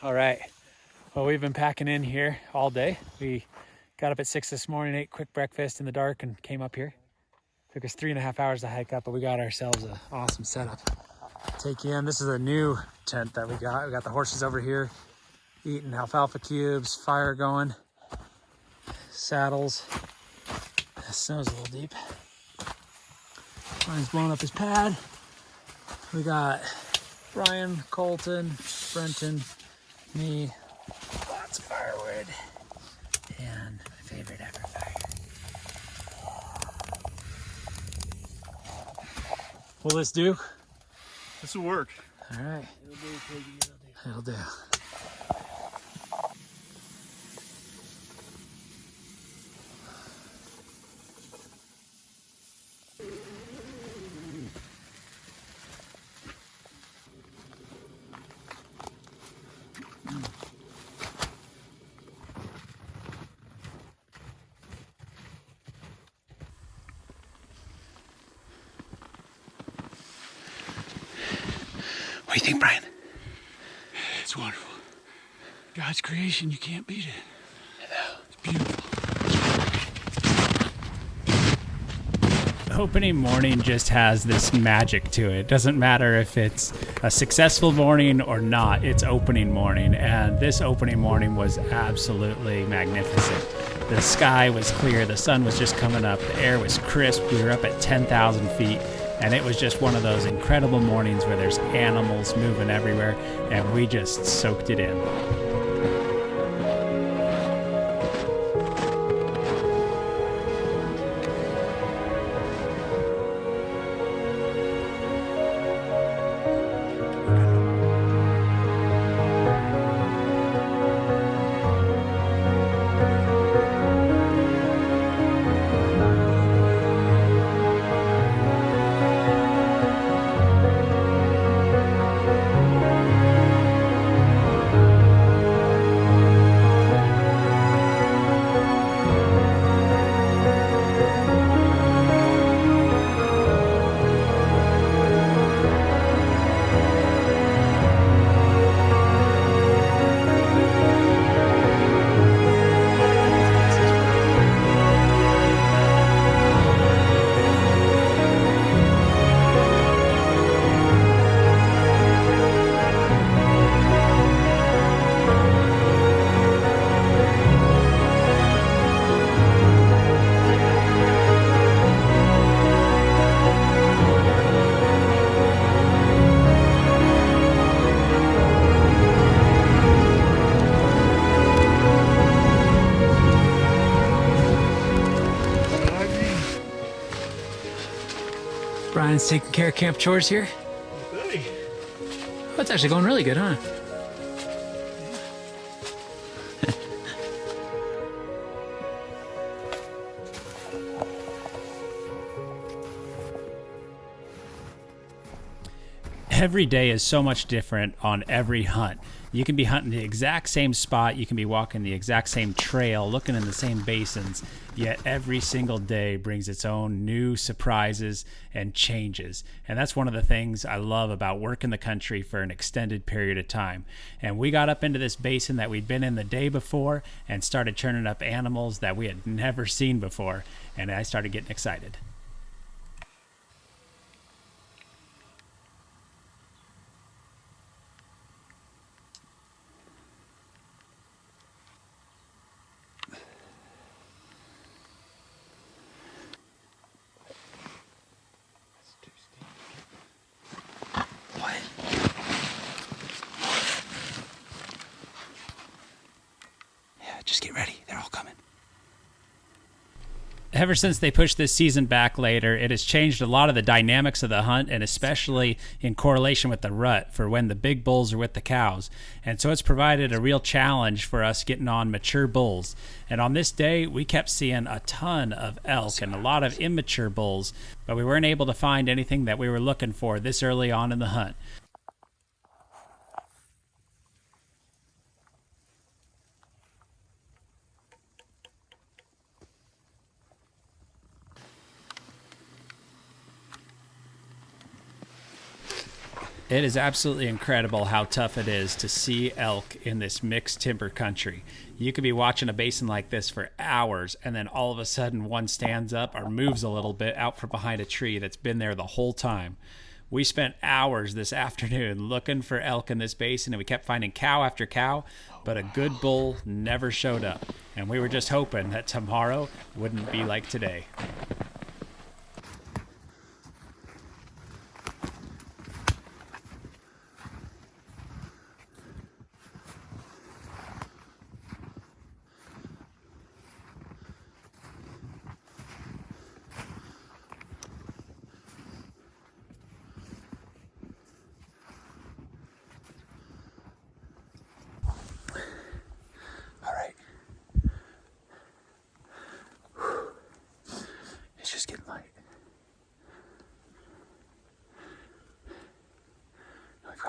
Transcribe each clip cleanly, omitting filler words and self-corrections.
All right. Well, we've been packing in here all day. We got up at 6 this morning, ate quick breakfast in the dark, and came up here. Took us 3.5 hours to hike up, but we got ourselves an awesome setup. Take you in. This is a new tent that we got. We got the horses over here eating alfalfa cubes, fire going, saddles. The snow's a little deep. Brian's blowing up his pad. We got Brian, Colton, Brenton, me, lots of firewood, and my favorite ever fire. Will this do? This will work. All right. It'll do, Piggy, It'll do. What do you think, Brian? It's wonderful. God's creation, you can't beat it. I know. It's beautiful. Opening morning just has this magic to it. It doesn't matter if it's a successful morning or not, it's opening morning. And this opening morning was absolutely magnificent. The sky was clear, the sun was just coming up, the air was crisp, we were up at 10,000 feet. And it was just one of those incredible mornings where there's animals moving everywhere, and we just soaked it in. Brian's taking care of camp chores here. Hey. Oh, it's actually going really good, huh? Every day is so much different on every hunt. You can be hunting the exact same spot, you can be walking the exact same trail, looking in the same basins, yet every single day brings its own new surprises and changes. And that's one of the things I love about working the country for an extended period of time. And we got up into this basin that we'd been in the day before and started churning up animals that we had never seen before, and I started getting excited. Just get ready. They're all coming. Ever since they pushed this season back later, it has changed a lot of the dynamics of the hunt, and especially in correlation with the rut for when the big bulls are with the cows. And so it's provided a real challenge for us getting on mature bulls. And on this day, we kept seeing a ton of elk and a lot of immature bulls, but we weren't able to find anything that we were looking for this early on in the hunt. It is absolutely incredible how tough it is to see elk in this mixed timber country. You could be watching a basin like this for hours, and then all of a sudden one stands up or moves a little bit out from behind a tree that's been there the whole time. We spent hours this afternoon looking for elk in this basin, and we kept finding cow after cow, but a good bull never showed up. And we were just hoping that tomorrow wouldn't be like today.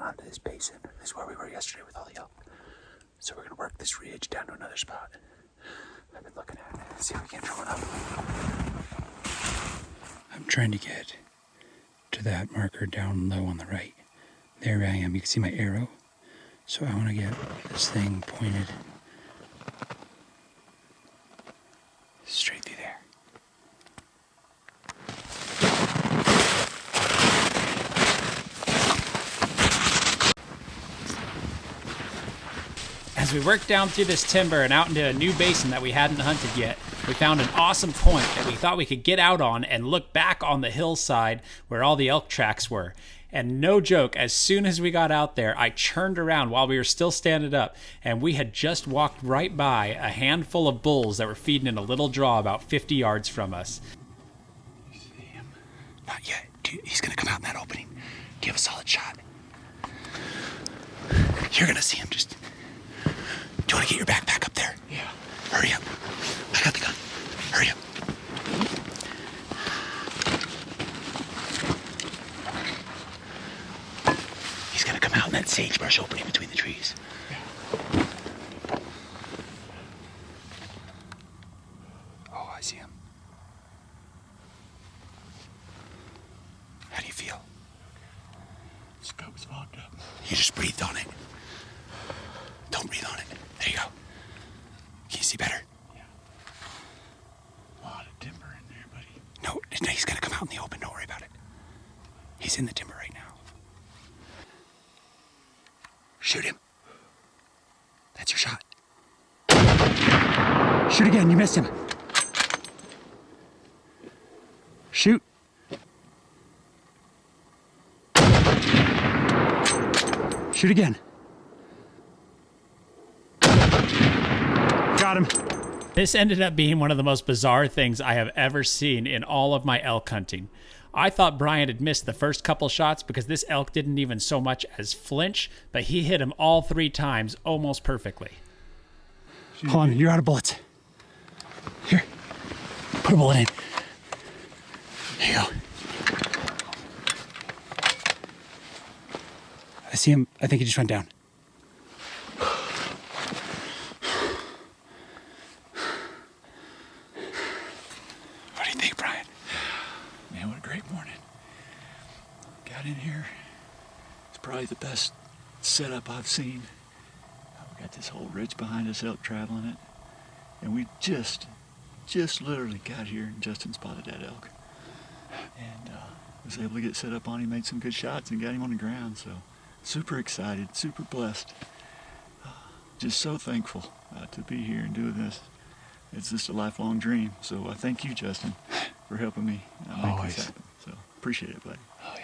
Onto this basin. This is where we were yesterday with all the elk. So we're gonna work this ridge down to another spot I've been looking at. See if we can draw it up. I'm trying to get to that marker down low on the right. There I am. You can see my arrow. So I want to get this thing pointed straight through there. As we worked down through this timber and out into a new basin that we hadn't hunted yet, we found an awesome point that we thought we could get out on and look back on the hillside where all the elk tracks were. And no joke, as soon as we got out there, I turned around while we were still standing up, and we had just walked right by a handful of bulls that were feeding in a little draw about 50 yards from us. You see him? Not yet. Dude, he's gonna come out in that opening. Give a solid shot. You're gonna see him. Just... Do you want to get your backpack up there? Yeah. Hurry up. I got the gun. Hurry up. He's going to come out in that sagebrush opening between the trees. Yeah. Oh, I see him. How do you feel? Scope's locked up. You just breathed on it. Don't breathe on it. There you go. Can you see better? Yeah. A lot of timber in there, buddy. No, he's gonna come out in the open. Don't worry about it. He's in the timber right now. Shoot him. That's your shot. Shoot again. You missed him. Shoot. Shoot again. Got him. This ended up being one of the most bizarre things I have ever seen in all of my elk hunting. I thought Brian had missed the first couple shots because this elk didn't even so much as flinch, but he hit him all 3 times almost perfectly. Hold on, you're out of bullets. Here, put a bullet in. There you go. I see him. I think he just went down. What do you think, Brian? Man, what a great morning. Got in here. It's probably the best setup I've seen. We got this whole ridge behind us, elk traveling it. And we just literally got here and Justin spotted that elk. And was able to get set up on him, made some good shots and got him on the ground. So super excited, super blessed. Just so thankful to be here and doing this. It's just a lifelong dream. So I thank you, Justin, for helping me make this happen. So appreciate it, buddy. Oh, yeah.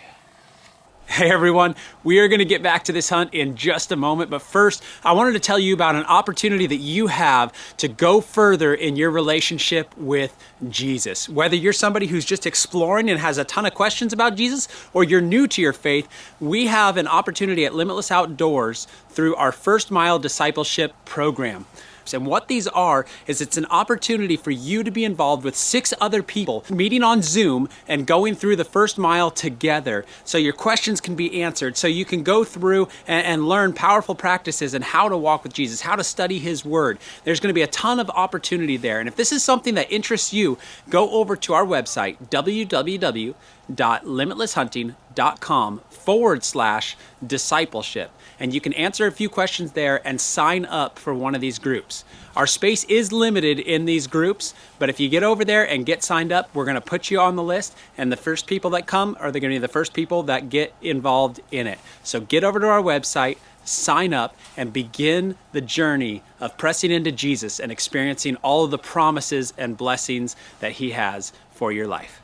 Hey everyone, we are going to get back to this hunt in just a moment, but first I wanted to tell you about an opportunity that you have to go further in your relationship with Jesus. Whether you're somebody who's just exploring and has a ton of questions about Jesus, or you're new to your faith, we have an opportunity at Limitless Outdoors through our First Mile Discipleship Program. And what these are is it's an opportunity for you to be involved with 6 other people meeting on Zoom and going through the first mile together so your questions can be answered, so you can go through and learn powerful practices and how to walk with Jesus, how to study His Word. There's going to be a ton of opportunity there. And if this is something that interests you, go over to our website, www.firstmile.com. www.limitlesshunting.com/discipleship. And you can answer a few questions there and sign up for one of these groups. Our space is limited in these groups, but if you get over there and get signed up, we're going to put you on the list, and the first people that come are going to be the first people that get involved in it. So get over to our website, sign up, and begin the journey of pressing into Jesus and experiencing all of the promises and blessings that He has for your life.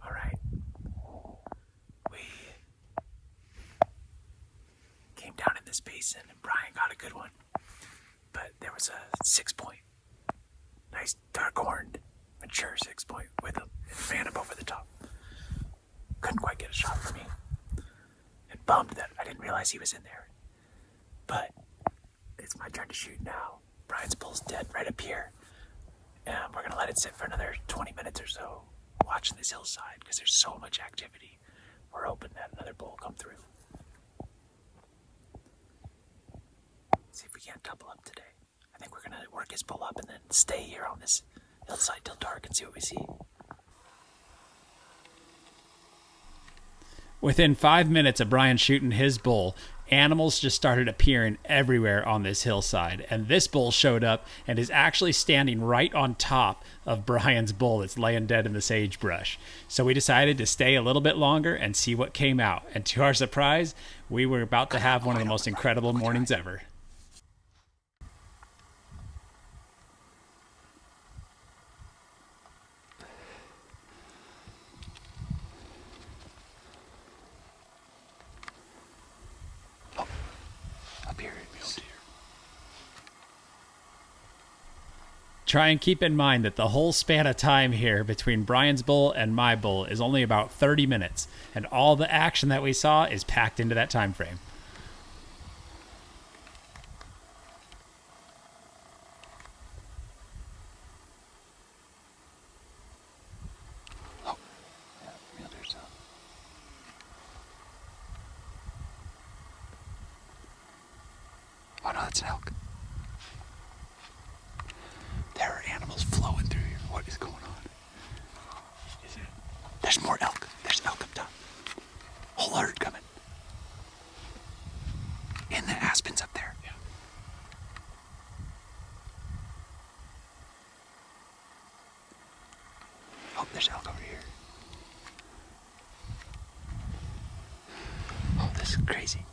All right. We came down in this basin and Brian got a good one. But there was a 6-point. Nice dark horned, mature 6-point with a fan up over the top. Couldn't quite get a shot for me. And bummed that I didn't realize he was in there. But it's my turn to shoot now. Brian's bull's dead right up here. And we're gonna let it sit for another 20 minutes or so, watching this hillside, because there's so much activity. We're hoping that another bull will come through. See if we can't double up today. I think we're gonna work his bull up and then stay here on this hillside till dark and see what we see. Within 5 minutes of Brian shooting his bull, animals just started appearing everywhere on this hillside. And this bull showed up and is actually standing right on top of Brian's bull that's laying dead in the sagebrush. So we decided to stay a little bit longer and see what came out. And to our surprise, we were about to have one of the most incredible mornings ever. Try and keep in mind that the whole span of time here between Brian's bull and my bull is only about 30 minutes, and all the action that we saw is packed into that time frame. Oh no, that's an elk. There are animals flowing through here. What is going on? Is it? There's more elk. There's elk up top. Whole herd coming. In the aspens up there. Yeah. Oh, there's elk over here. Oh, this is crazy.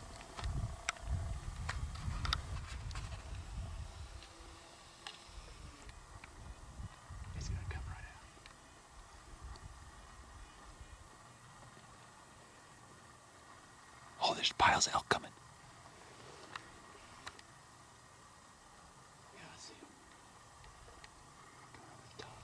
Oh, there's piles of elk coming. Yeah, I see them. Coming over the top.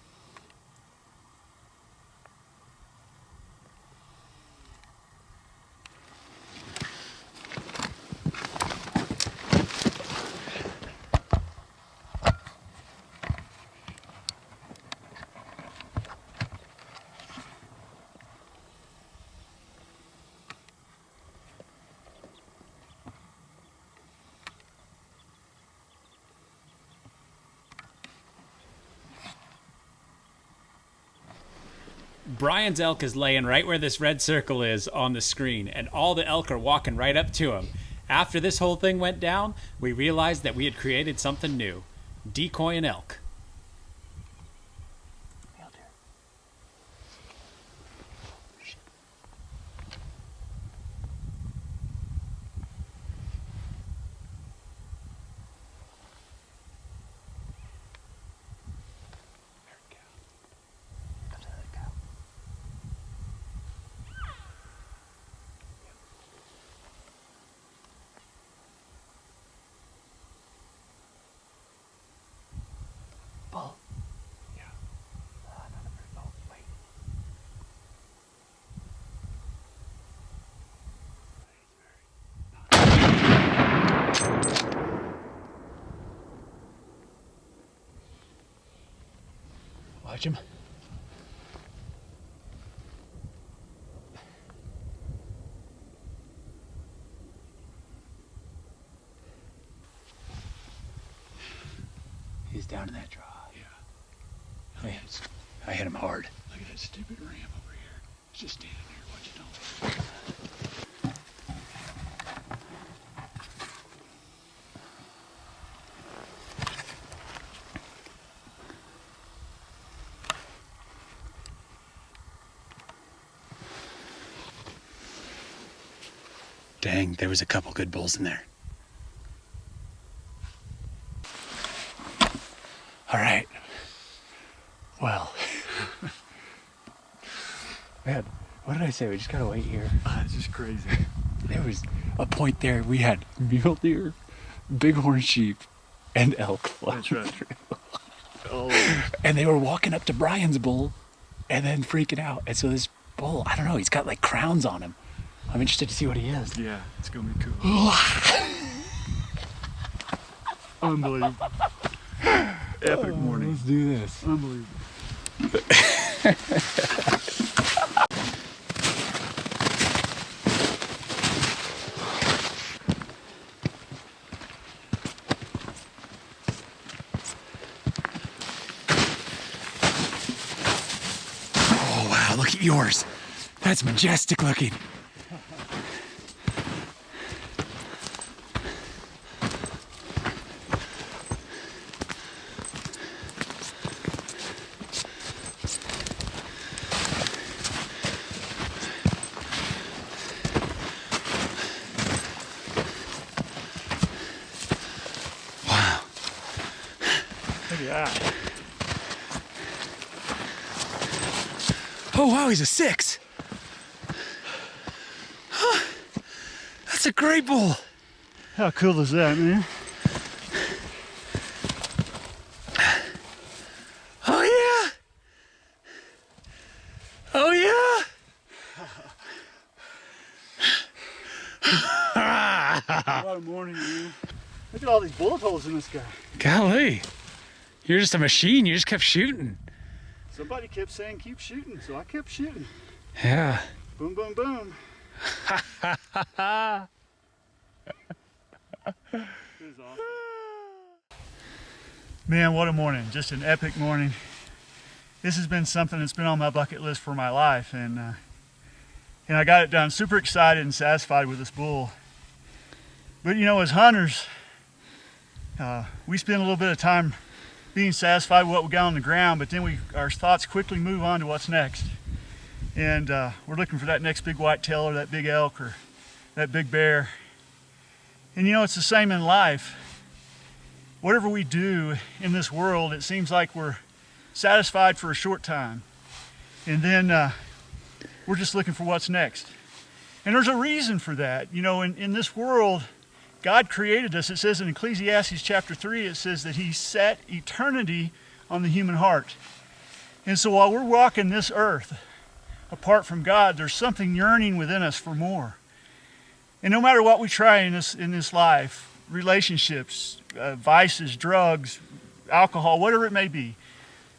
Brian's elk is laying right where this red circle is on the screen, and all the elk are walking right up to him. After this whole thing went down, we realized that we had created something new: decoy an elk. Bull. Yeah. Oh, wait. Watch him. He's down in that draw. Yeah. I hit him hard. Look at that stupid ram over here. It's just standing there watching all this. Dang, there was a couple good bulls in there. All right. Well, man, what did I say? We just gotta wait here. It's just crazy. There was a point there we had mule deer, bighorn sheep, and elk. That's right. Oh, And they were walking up to Brian's bull and then freaking out. And so this bull, I don't know, he's got like crowns on him. I'm interested to see what he is. yeah, it's gonna be cool. Unbelievable. Epic morning. Let's do this. Unbelievable. Oh, wow, look at yours. That's majestic looking. Wow. Look at that. Oh, wow, he's a 6. Huh. That's a great bull. How cool is that, man? Oh, yeah. Oh, yeah. What a morning, man. Look at all these bullet holes in this guy. Golly. You're just a machine. You just kept shooting. Somebody kept saying keep shooting, so I kept shooting. Yeah. Boom, boom, boom. It was awesome. Man, what a morning. Just an epic morning. This has been something that's been on my bucket list for my life, and I got it done. Super excited and satisfied with this bull. But you know, as hunters, we spend a little bit of time being satisfied with what we got on the ground, but then our thoughts quickly move on to what's next. And we're looking for that next big whitetail or that big elk or that big bear. And you know, it's the same in life. Whatever we do in this world, it seems like we're satisfied for a short time. And then we're just looking for what's next. And there's a reason for that. You know, in this world, God created us. It says in Ecclesiastes chapter 3, it says that he set eternity on the human heart. And so while we're walking this earth apart from God, there's something yearning within us for more. And no matter what we try in this life, relationships, vices, drugs, alcohol, whatever it may be,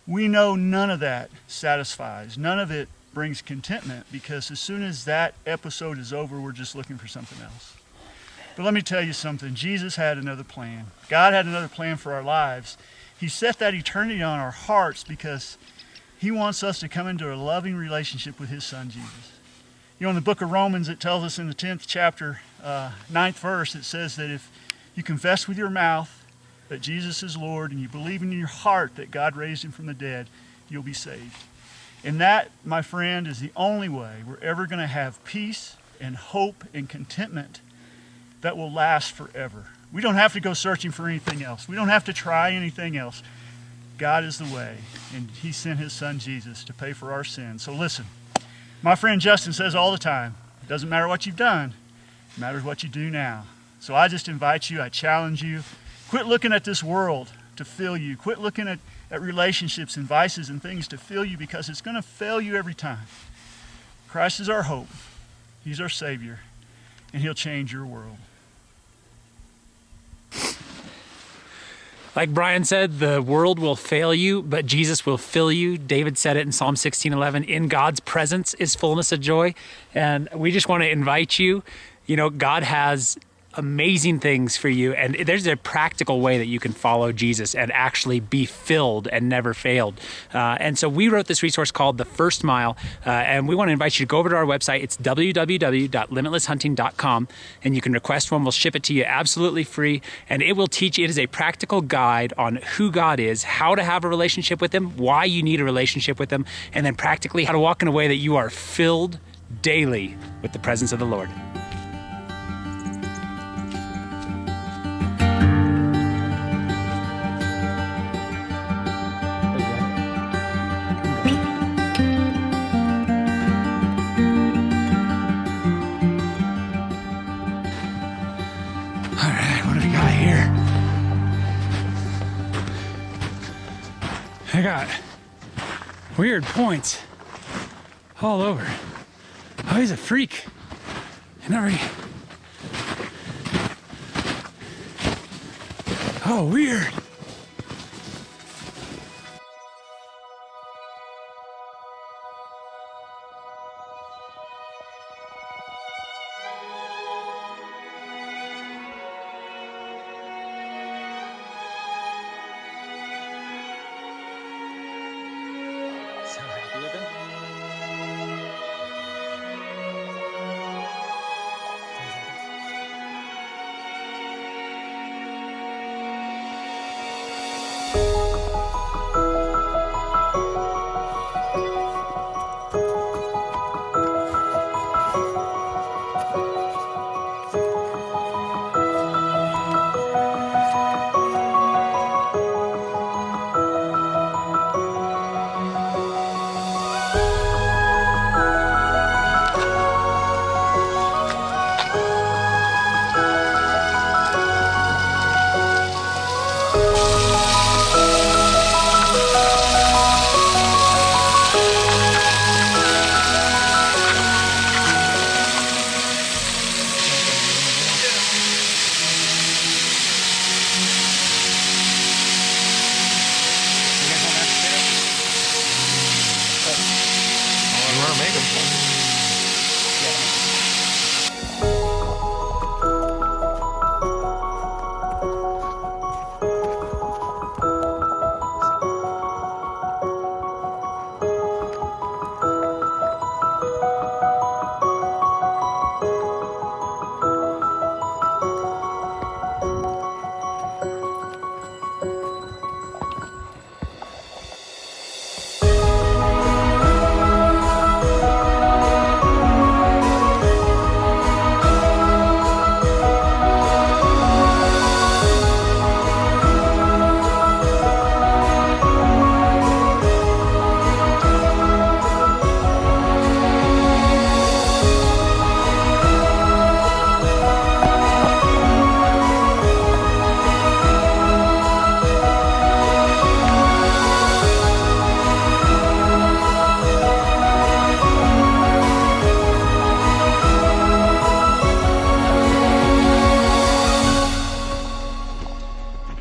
we know none of that satisfies. None of it brings contentment, because as soon as that episode is over, we're just looking for something else. But let me tell you something. Jesus had another plan. God had another plan for our lives. He set that eternity on our hearts because he wants us to come into a loving relationship with his son, Jesus. You know, in the book of Romans, it tells us in the 10th chapter, 9th verse, it says that if you confess with your mouth that Jesus is Lord and you believe in your heart that God raised him from the dead, you'll be saved. And that, my friend, is the only way we're ever going to have peace and hope and contentment that will last forever. We don't have to go searching for anything else. We don't have to try anything else. God is the way, and he sent his son Jesus to pay for our sins. So listen, my friend Justin says all the time, it doesn't matter what you've done, it matters what you do now. So I just invite you, I challenge you, quit looking at this world to fill you. Quit looking at relationships and vices and things to fill you, because it's going to fail you every time. Christ is our hope. He's our Savior, and he'll change your world. Like Brian said, the world will fail you, but Jesus will fill you. David said it in Psalm 16:11, in God's presence is fullness of joy. And we just want to invite you, you know, God has amazing things for you. And there's a practical way that you can follow Jesus and actually be filled and never failed. And so we wrote this resource called The First Mile, and we want to invite you to go over to our website. It's www.limitlesshunting.com, and you can request one. We'll ship it to you absolutely free, and it will teach you. It is a practical guide on who God is, how to have a relationship with him, why you need a relationship with him, and then practically how to walk in a way that you are filled daily with the presence of the Lord. All right, what do we got here? I got weird points all over. Oh, he's a freak. Oh, weird. So happy with him?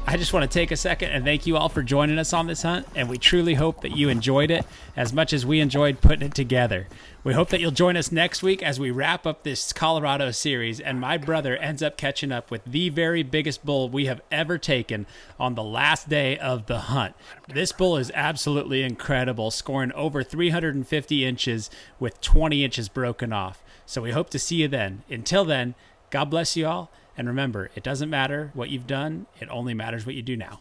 I just want to take a second and thank you all for joining us on this hunt, and we truly hope that you enjoyed it as much as we enjoyed putting it together. We hope that you'll join us next week as we wrap up this Colorado series and my brother ends up catching up with the very biggest bull we have ever taken on the last day of the hunt. This bull is absolutely incredible, scoring over 350 inches with 20 inches broken off. So we hope to see you then. Until then, God bless you all. And remember, it doesn't matter what you've done. It only matters what you do now.